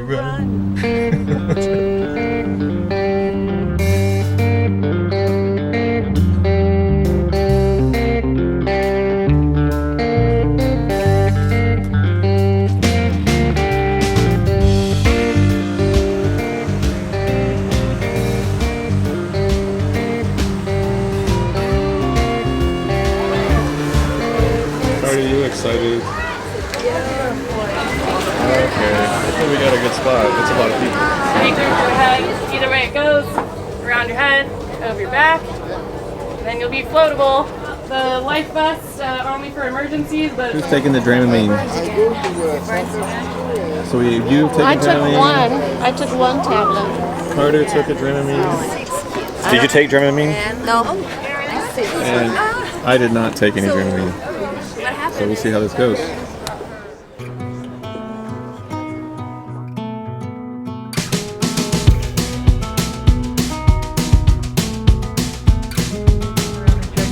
Run. Are you excited? Okay, I think we got a good spot. It's a lot of people. Anchor your head either way it goes, around your head, over your back, and then you'll be floatable. The life vests are only for emergencies, but Who's taking the Dramamine? So you've taken I took Dramamine? I took one tablet. Carter took a Dramamine. Did you take Dramamine? No. And I did not take any Dramamine. So we'll see how this goes.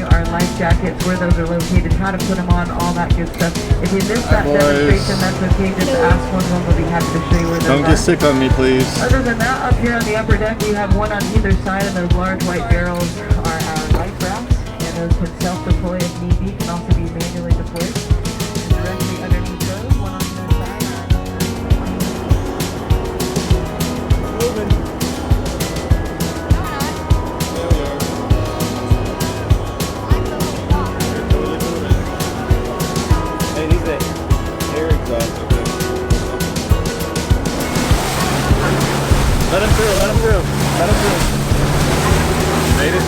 Our life jackets, where those are located, how to put them on, all that good stuff. If you missed that demonstration, that's okay. Just ask one. We'll be happy to show you where those Don't get sick on me, please. Other than that, up here on the upper deck, you have one on either side, and those large white barrels are our life rafts, and those can self-deploy if need be, can also be manually deployed. And directly underneath those, one on either side. Moving. Let him through, let him through, let him through. Made it?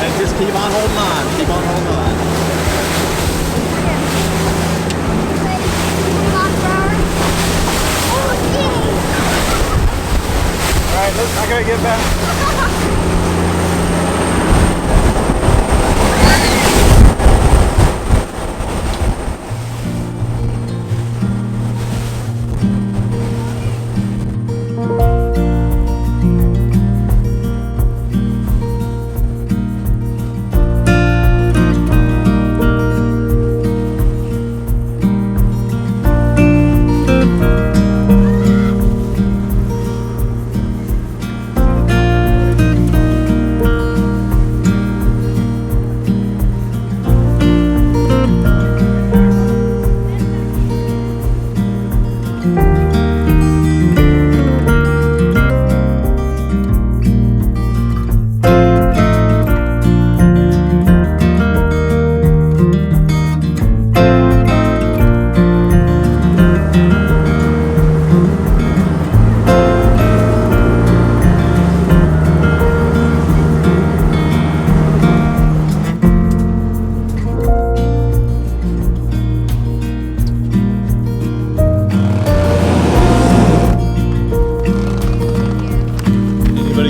And just keep on holding on, keep on holding on. Alright, I gotta get back.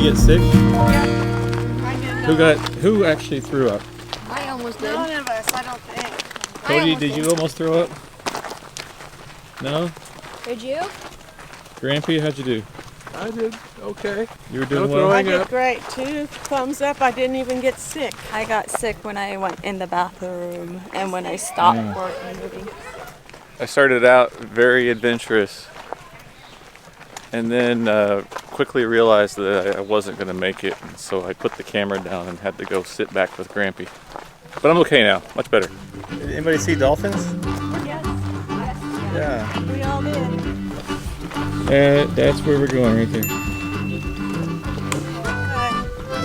Get sick? Who actually threw up? I almost did. none of us, I don't think. Cody, did you almost throw up? No? Did you? Grampy, how'd you do? I did okay. You were doing No well? throwing I did up. great. 2 thumbs up. I didn't even get sick. I got sick when I went in the bathroom and when I stopped working. I started out very adventurous and then quickly realized that I wasn't going to make it, and so I put the camera down and had to go sit back with Grampy. But I'm okay now, much better. Did anybody see dolphins? Yes. Yeah. We all did. That's where we're going right there.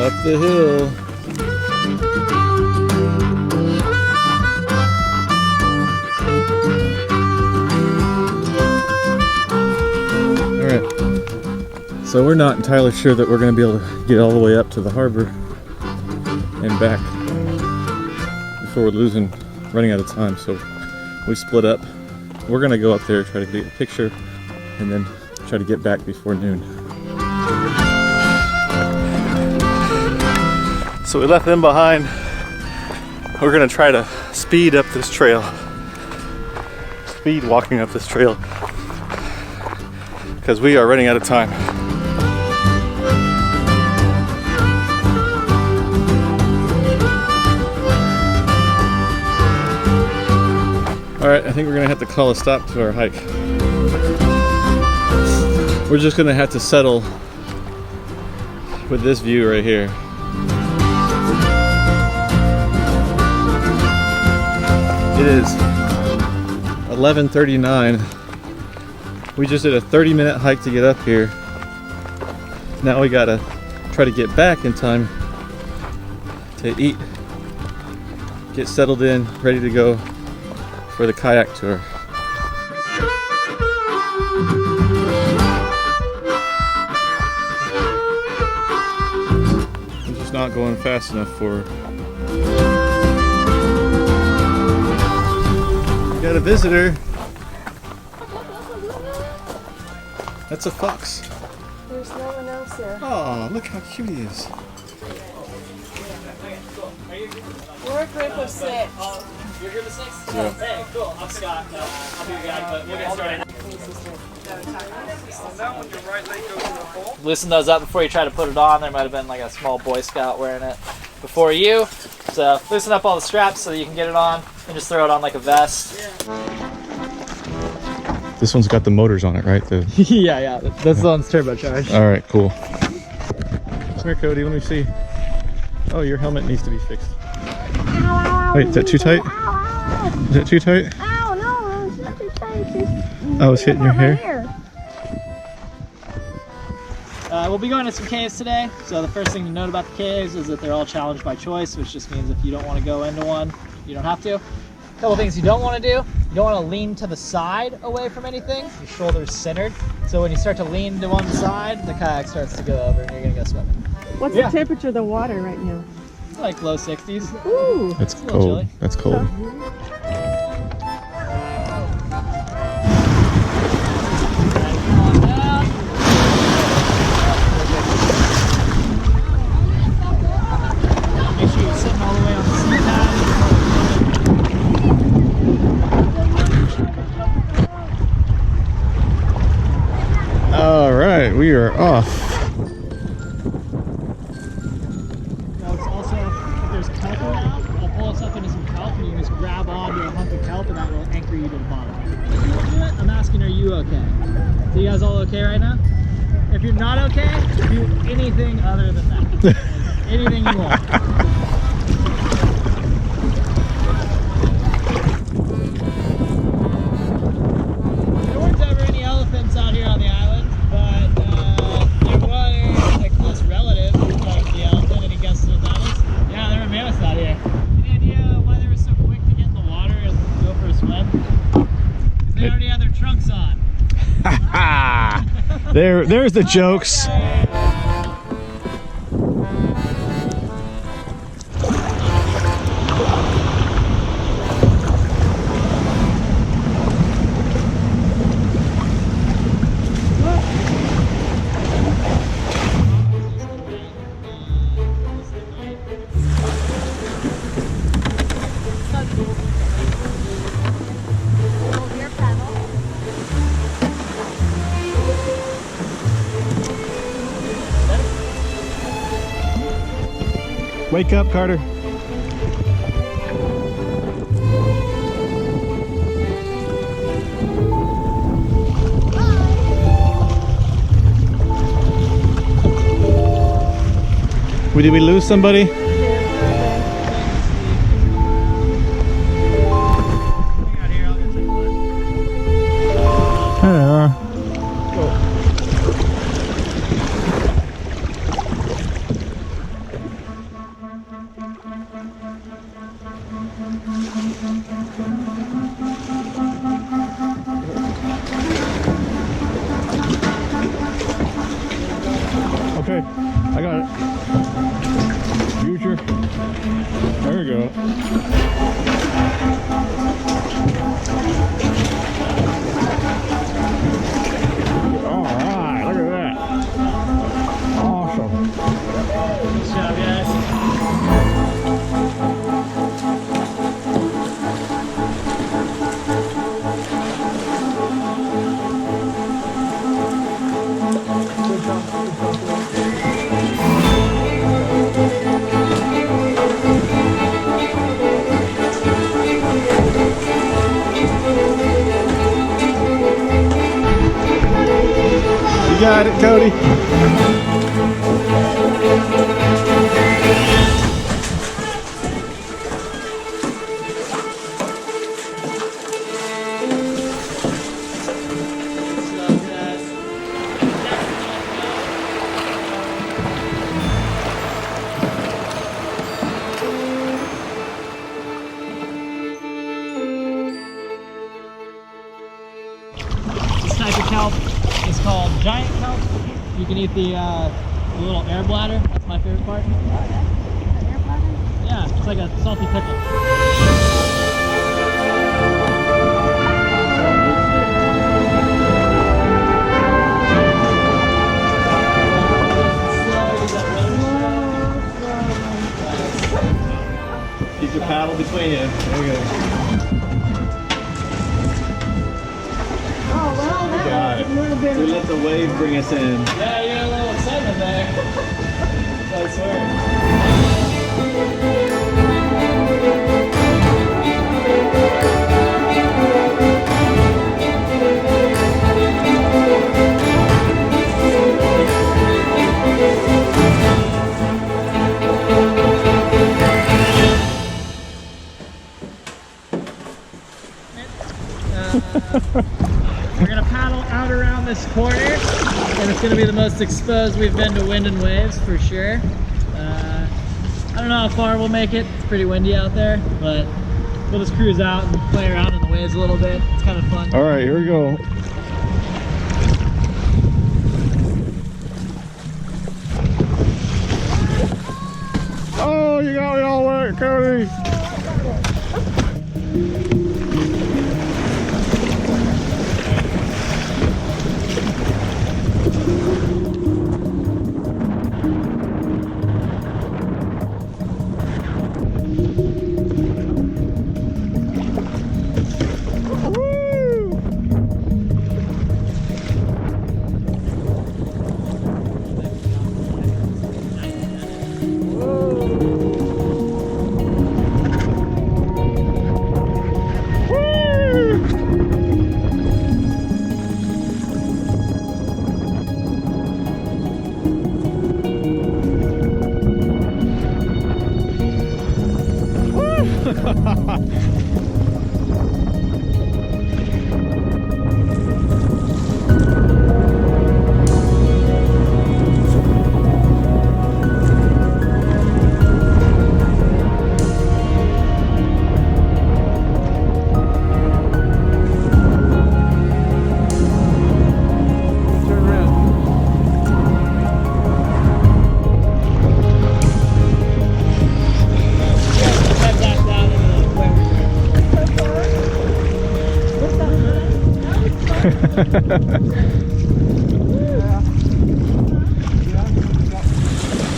Up the hill. So we're not entirely sure that we're going to be able to get all the way up to the harbor and back before we're running out of time. So we split up. We're going to go up there, try to get a picture, and then try to get back before noon. So we left them behind. We're going to try to speed up this trail. Speed walking up this trail because we are running out of time. All right, I think we're gonna have to call a stop to our hike. We're just gonna have to settle with this view right here. It is 11:39. We just did a 30-minute hike to get up here. Now we gotta try to get back in time to eat, get settled in, ready to go for the kayak tour. I'm just not going fast enough for her. Got a visitor. That's a fox. There's no one else there. Oh, look how cute he is. We're a group of 6. You're a group of 6? Yeah. Hey, cool. I'm Scott. I'll be your guide, but we'll get started. Loosen those up before you try to put it on. There might have been like a small Boy Scout wearing it before you. So loosen up all the straps so that you can get it on and just throw it on like a vest. This one's got the motors on it, right? yeah. That's the one's turbocharged. All right, cool. Come here, Cody. Let me see. Oh, your helmet needs to be fixed. Wait, is that too tight? Is that too tight? Ow, no, it's not too tight. Oh, it's hitting your hair? We'll be going to some caves today. So the first thing to note about the caves is that they're all challenged by choice, which just means if you don't want to go into one, you don't have to. A couple things you don't want to do. You don't want to lean to the side away from anything. Your shoulders centered. So when you start to lean to one side, the kayak starts to go over and you're going to go swimming. What's the temperature of the water right now? Like low 60s. Ooh. That's a little cold. chilly. That's cold. Make sure you're sitting all the way on the seat pad. All right, we are off. Also, if there's kelp around, I'll pull us up into some kelp and you can just grab onto a hunk of kelp and that will anchor you to the bottom. If you won't do it, I'm asking, are you okay? So you guys all okay right now? If you're not okay, do anything other than that. Anything you want. There weren't ever any elephants out here on the island, but there was a close relative of the elephant. Any guesses what that is? Yeah, there were mammoths out here. Any idea why they were so quick to get in the water and go for a swim? Because they already had their trunks on. There's the jokes. Wake up, Carter. Did we lose somebody? Okay, I got it. Huge. You got it, Cody. This type of kelp is called giant kelp. You can eat the little air bladder. That's my favorite part. Air bladder? Yeah, it's like a salty pickle. Keep your paddle between you. There you go. Oh, well, that Got was it. a little bit We of... let the wave bring us in. Yeah, you got a little excitement there. I swear. We're gonna paddle out around this corner, and it's gonna be the most exposed we've been to wind and waves for sure. I don't know how far we'll make it. It's pretty windy out there, but we'll just cruise out and play around in the waves a little bit. It's kind of fun. All right, here we go. Oh, you got me all wet, Cody.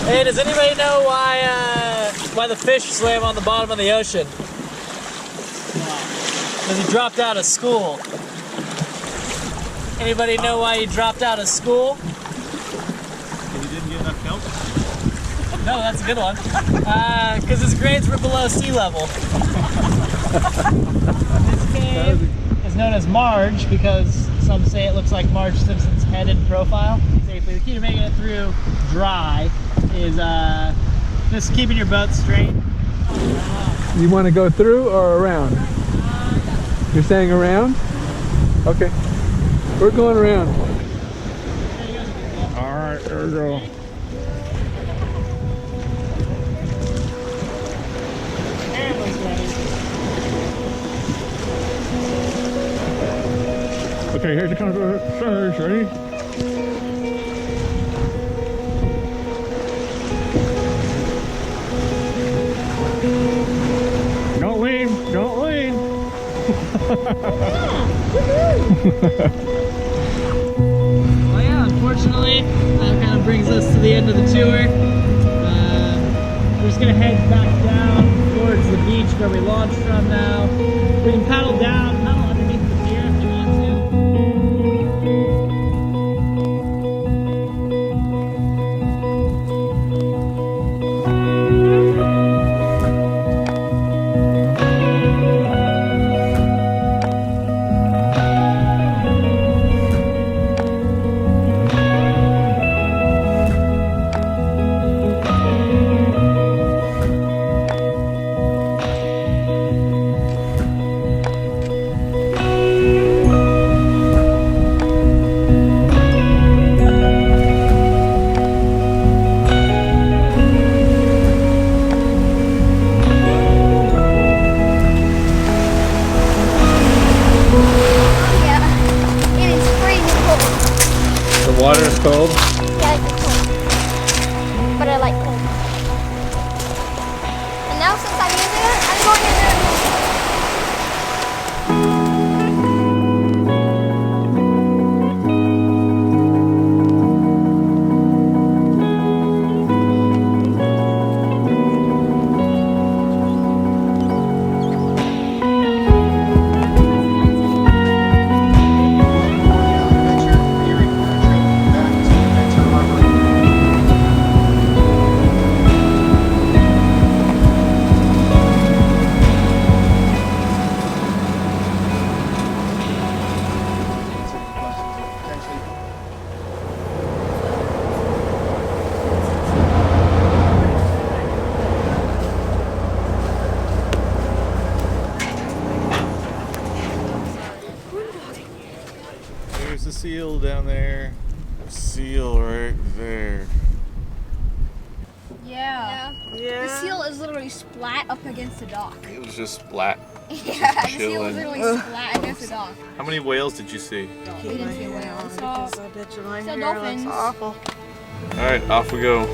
Hey, does anybody know why the fish swam on the bottom of the ocean? Because he dropped out of school. Anybody know why he dropped out of school? Because he didn't get enough kelp? No, that's a good one. Because his grades were below sea level. This cave is known as Marge because some say it looks like Marge Simpson's head in profile. Safely, the key to making it through dry is just keeping your boat straight. You want to go through or around? You're saying around? Okay. We're going around. All right, there we go. Okay, here's the kind of stairs. Ready? Don't lean. Don't lean. Well, yeah, unfortunately, that kind of brings us to the end of the tour. We're just gonna head back down towards the beach where we launched from now. We can paddle down, paddle underneath the pier if you want to. water is cold? Yeah, it's cold. But I like cold. And now since I'm using it, I'm going in there. There's a seal down there. A seal right there. Yeah. The seal is literally splat up against the dock. It was just splat. Yeah, the seal chilling. is literally splat against the dock. How many whales did you see? We didn't see a whale. Because I bet you my Saw hair dolphins. looks awful. All right, off we go.